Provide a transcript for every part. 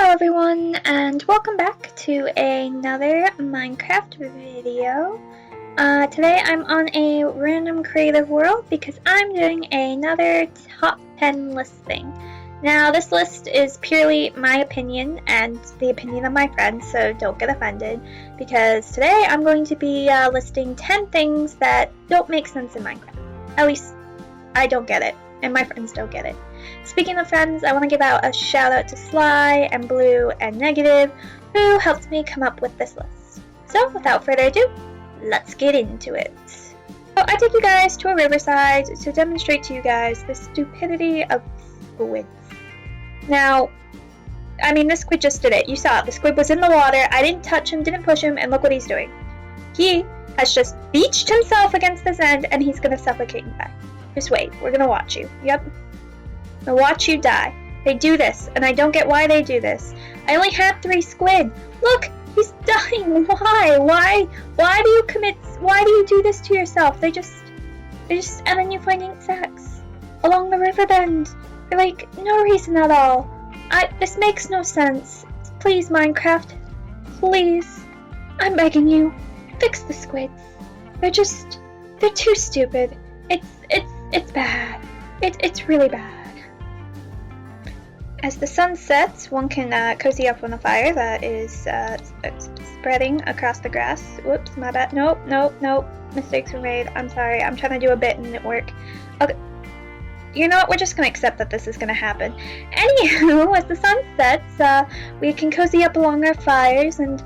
Hello everyone, and welcome back to another Minecraft video. Today I'm on a random creative world because I'm doing another top 10 listing. Now this list is purely my opinion and the opinion of my friends, so don't get offended, because today I'm going to be listing 10 things that don't make sense in Minecraft. At least I don't get it, and my friends don't get it. Speaking of friends, I want to give out a shout out to Sly and Blue and Negative, who helped me come up with this list. So without further ado, let's get into it. So I took you guys to a riverside to demonstrate to you guys the stupidity of squids. Now, I mean, this squid just did it. You saw it. The squid was in the water. I didn't touch him, didn't push him, and look what he's doing. He has just beached himself against this end, and he's going to suffocate and die. Just wait. We're going to watch you. Yep. I'll watch you die. They do this, and I don't get why they do this. I only had 3 squid. Look, he's dying. Why? Why do you do this to yourself? They just, and then you find ink sacks along the river bend. For like no reason at all. This makes no sense. Please, Minecraft, please, I'm begging you, fix the squids. They're too stupid. It's bad. It's really bad. As the sun sets, one can cozy up on a fire that is spreading across the grass. Whoops, my bad. Nope. Mistakes were made. I'm sorry. I'm trying to do a bit and it worked. Okay. You know what? We're just going to accept that this is going to happen. Anywho, as the sun sets, we can cozy up along our fires, and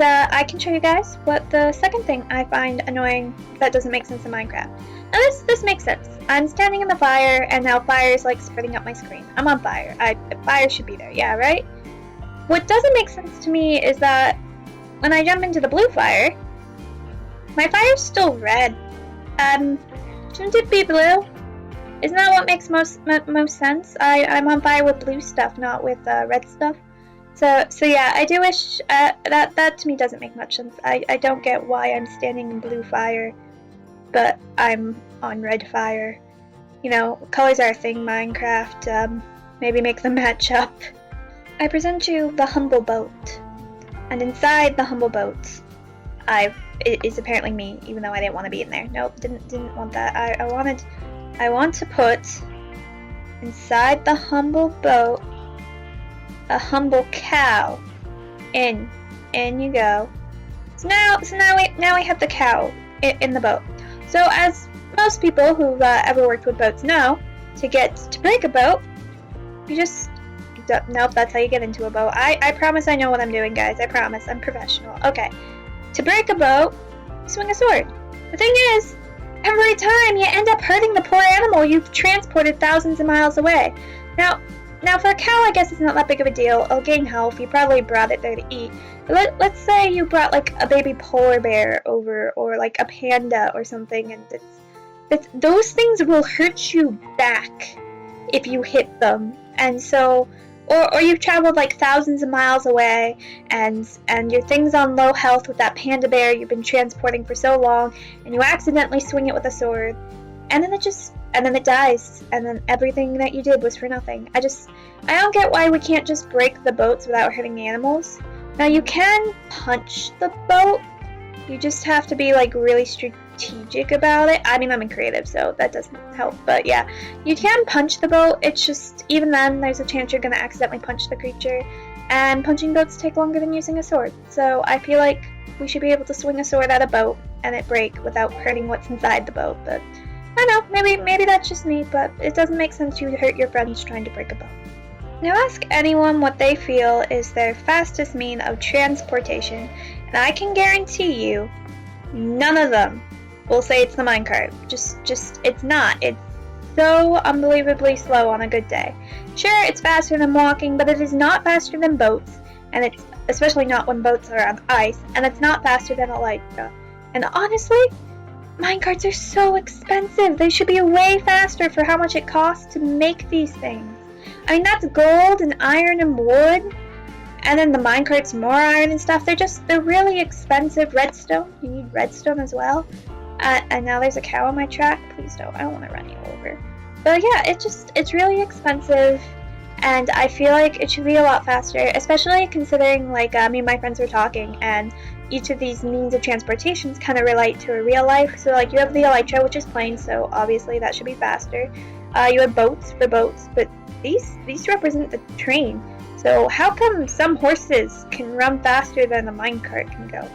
I can show you guys what the second thing I find annoying that doesn't make sense in Minecraft. Now this makes sense. I'm standing in the fire, and now fire is like spreading up my screen. I'm on fire. Fire should be there, yeah, right? What doesn't make sense to me is that when I jump into the blue fire, my fire's still red. Shouldn't it be blue? Isn't that what makes most sense? I'm on fire with blue stuff, not with red stuff. So yeah, I do wish that to me doesn't make much sense. I don't get why I'm standing in blue fire, but I'm on red fire. You know, colors are a thing, Minecraft. Maybe make them match up. I present you the humble boat, and inside the humble boat, it is apparently me, even though I didn't want to be in there. Nope, didn't want that. I want to put inside the humble boat a humble cow. In you go. So now we have the cow in the boat. So as most people who've ever worked with boats know, to break a boat, you just nope. That's how you get into a boat. I promise I know what I'm doing, guys. I promise I'm professional. Okay. To break a boat, swing a sword. The thing is, every time you end up hurting the poor animal you've transported thousands of miles away. Now for a cow, I guess it's not that big of a deal. It'll gain health. You probably brought it there to eat. But let's say you brought like a baby polar bear over, or like a panda or something, and those things will hurt you back if you hit them. And so, or you've traveled like thousands of miles away, and your thing's on low health with that panda bear you've been transporting for so long, and you accidentally swing it with a sword, and then it dies, and then everything that you did was for nothing. I don't get why we can't just break the boats without hurting animals. Now you can punch the boat, you just have to be like really strategic about it. I mean, I'm in creative, so that doesn't help, but yeah, you can punch the boat. It's just, even then, there's a chance you're gonna accidentally punch the creature, and punching boats take longer than using a sword. So I feel like we should be able to swing a sword at a boat and it break without hurting what's inside the boat. But I don't know, maybe that's just me, but it doesn't make sense to hurt your friends trying to break a boat. Now ask anyone what they feel is their fastest mean of transportation, and I can guarantee you, none of them will say it's the minecart. Just it's not. It's so unbelievably slow on a good day. Sure, it's faster than walking, but it is not faster than boats, and it's especially not when boats are on ice, and it's not faster than Elytra. And honestly, minecarts are so expensive. They should be way faster for how much it costs to make these things. I mean, that's gold and iron and wood, and then the minecart's more iron and stuff. They're really expensive. Redstone, you need redstone as well. And now there's a cow on my track. Please don't. I don't want to run you over. But yeah, it's really expensive, and I feel like it should be a lot faster, especially considering like me and my friends were talking, and each of these means of transportations kind of relate to a real life. So like you have the elytra, which is plain, so obviously that should be faster. You have boats for boats, but these represent the train. So how come some horses can run faster than a minecart can go?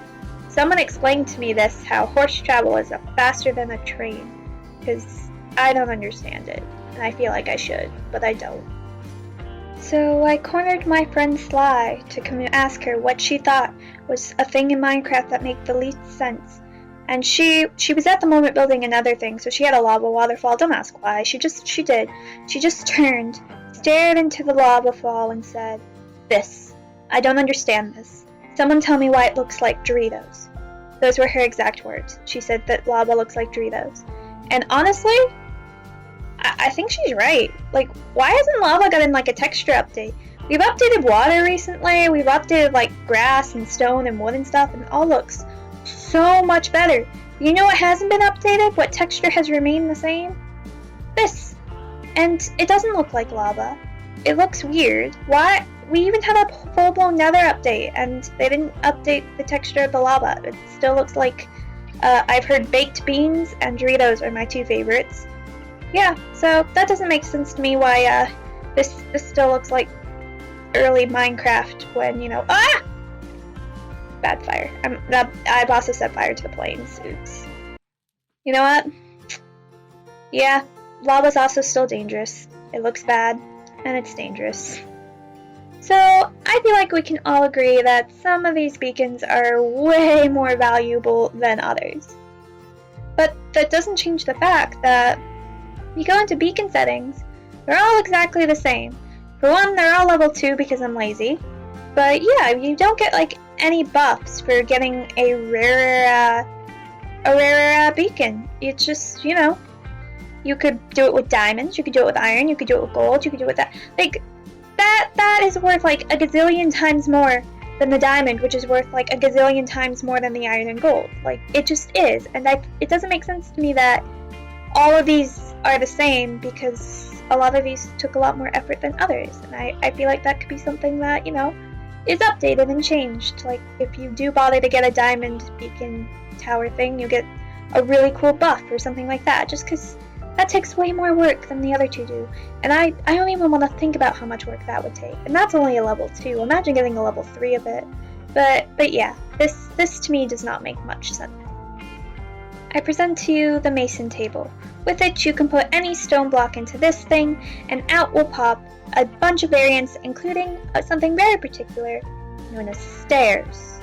Someone explained to me this, how horse travel is faster than a train, because I don't understand it, and I feel like I should, but I don't. So I cornered my friend Sly to come and ask her what she thought was a thing in Minecraft that made the least sense. And she was at the moment building another thing, so she had a lava waterfall. Don't ask why. She did. She just turned, stared into the lava fall, and said, "This. I don't understand this. Someone tell me why it looks like Doritos." Those were her exact words. She said that lava looks like Doritos. And honestly, I think she's right. Like, why hasn't lava gotten like a texture update? We've updated water recently, we've updated like grass and stone and wood and stuff, and it all looks so much better. You know what hasn't been updated? What texture has remained the same? This. And it doesn't look like lava. It looks weird. Why? We even had a full-blown nether update, and they didn't update the texture of the lava. It still looks like, I've heard baked beans and Doritos are my two favorites. Yeah, so that doesn't make sense to me why this still looks like early Minecraft when, you know, bad fire. I've also set fire to the plains. Oops. You know what? Yeah, lava's also still dangerous. It looks bad, and it's dangerous. So I feel like we can all agree that some of these beacons are way more valuable than others. But that doesn't change the fact that you go into beacon settings, they're all exactly the same. For one, they're all level 2 because I'm lazy. But yeah, you don't get like any buffs for getting a rarer beacon. It's just, you know, you could do it with diamonds, you could do it with iron, you could do it with gold, you could do it with that. Like, that is worth like a gazillion times more than the diamond, which is worth like a gazillion times more than the iron and gold. Like, it just is. And it doesn't make sense to me that all of these are the same, because a lot of these took a lot more effort than others. And I feel like that could be something that, you know, is updated and changed. Like, if you do bother to get a diamond beacon tower thing, you get a really cool buff or something like that, just because that takes way more work than the other two do. And I don't even want to think about how much work that would take. And that's only a level 2. Imagine getting a level 3 of it. But yeah, this to me does not make much sense. I present to you the mason table. With it, you can put any stone block into this thing, and out will pop a bunch of variants, including something very particular known as stairs.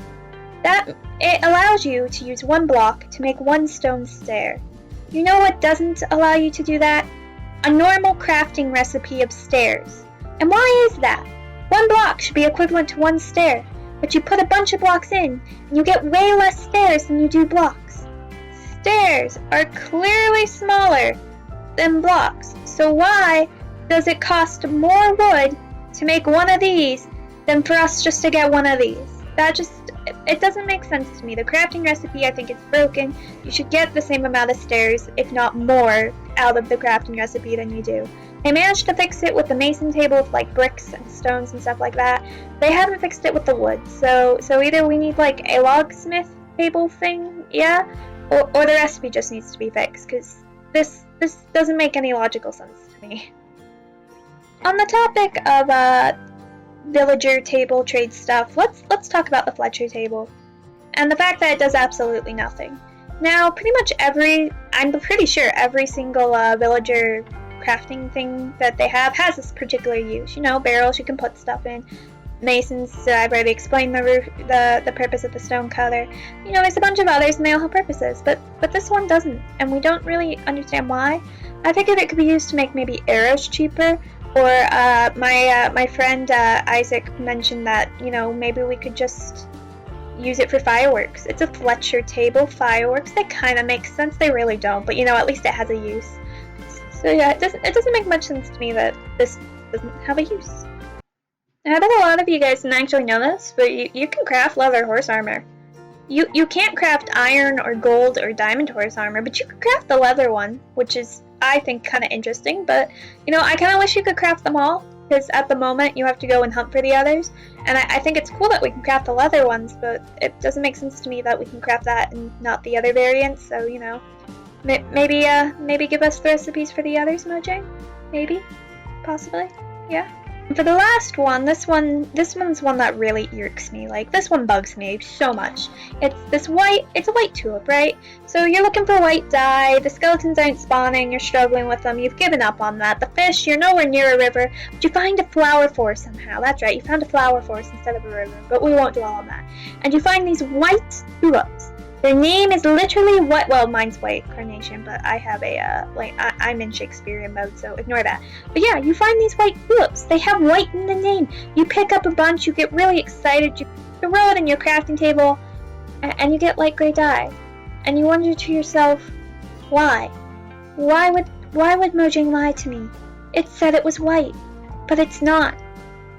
It allows you to use one block to make one stone stair. You know what doesn't allow you to do that? A normal crafting recipe of stairs. And why is that? One block should be equivalent to one stair, but you put a bunch of blocks in, and you get way less stairs than you do blocks. Stairs are clearly smaller than blocks, so why does it cost more wood to make one of these than for us just to get one of these? It doesn't make sense to me. The crafting recipe, I think, is broken. You should get the same amount of stairs, if not more, out of the crafting recipe than you do. They managed to fix it with the mason table with like bricks and stones and stuff like that. They haven't fixed it with the wood. So either we need like a logsmith table thing, yeah, or the recipe just needs to be fixed, because this doesn't make any logical sense to me. On the topic of villager table trade stuff, let's talk about the Fletcher table and the fact that it does absolutely nothing. Now, I'm pretty sure every single villager crafting thing that they have has this particular use. You know, barrels you can put stuff in, masons, I've already explained the purpose of the stone cutter. You know, there's a bunch of others and they all have purposes, but this one doesn't, and we don't really understand why. I figured it could be used to make maybe arrows cheaper, or my friend Isaac mentioned that, you know, maybe we could just use it for fireworks. It's a Fletcher table, fireworks, they kind of make sense. They really don't, but you know, at least it has a use. So yeah, it doesn't make much sense to me that this doesn't have a use. I bet a lot of you guys didn't actually know this, but you can craft leather horse armor. You can't craft iron or gold or diamond horse armor, but you can craft the leather one, which is, I think, kind of interesting. But, you know, I kind of wish you could craft them all. because at the moment you have to go and hunt for the others. And I think it's cool that we can craft the leather ones, but it doesn't make sense to me that we can craft that and not the other variants. So you know, maybe give us the recipes for the others, Mojang. Maybe, possibly, yeah. For the last one, this one's one that really irks me. Like, this one bugs me so much. It's a white tulip, right? So you're looking for white dye, the skeletons aren't spawning, you're struggling with them, you've given up on that. The fish, you're nowhere near a river, but you find a flower forest somehow. That's right, you found a flower forest instead of a river, but we won't dwell on that. And you find these white tulips. Their name is literally what? Well, mine's white carnation, but I have I'm in Shakespearean mode, so ignore that. But yeah, you find these white tulips. They have white in the name. You pick up a bunch, you get really excited, you throw it in your crafting table, and you get light gray dye. And you wonder to yourself, why? Why would Mojang lie to me? It said it was white, but it's not.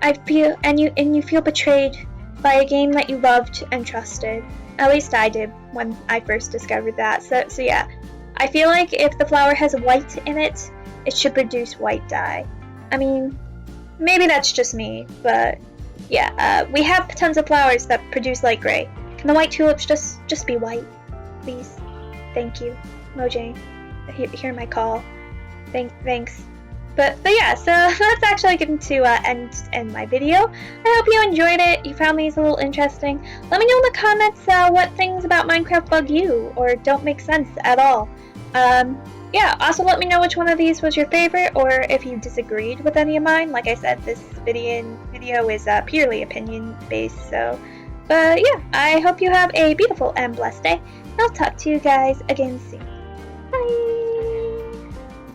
You feel betrayed by a game that you loved and trusted. At least I did when I first discovered that. So yeah, I feel like if the flower has white in it, it should produce white dye. I mean, maybe that's just me, but yeah, we have tons of flowers that produce light gray. Can the white tulips just be white, please? Thank you, Mojang. Hear my call. Thanks. But yeah, so that's actually going to end my video. I hope you enjoyed it. You found these a little interesting. Let me know in the comments what things about Minecraft bug you or don't make sense at all. Yeah, also let me know which one of these was your favorite or if you disagreed with any of mine. Like I said, this video is purely opinion based. So, but yeah, I hope you have a beautiful and blessed day. I'll talk to you guys again soon. Bye!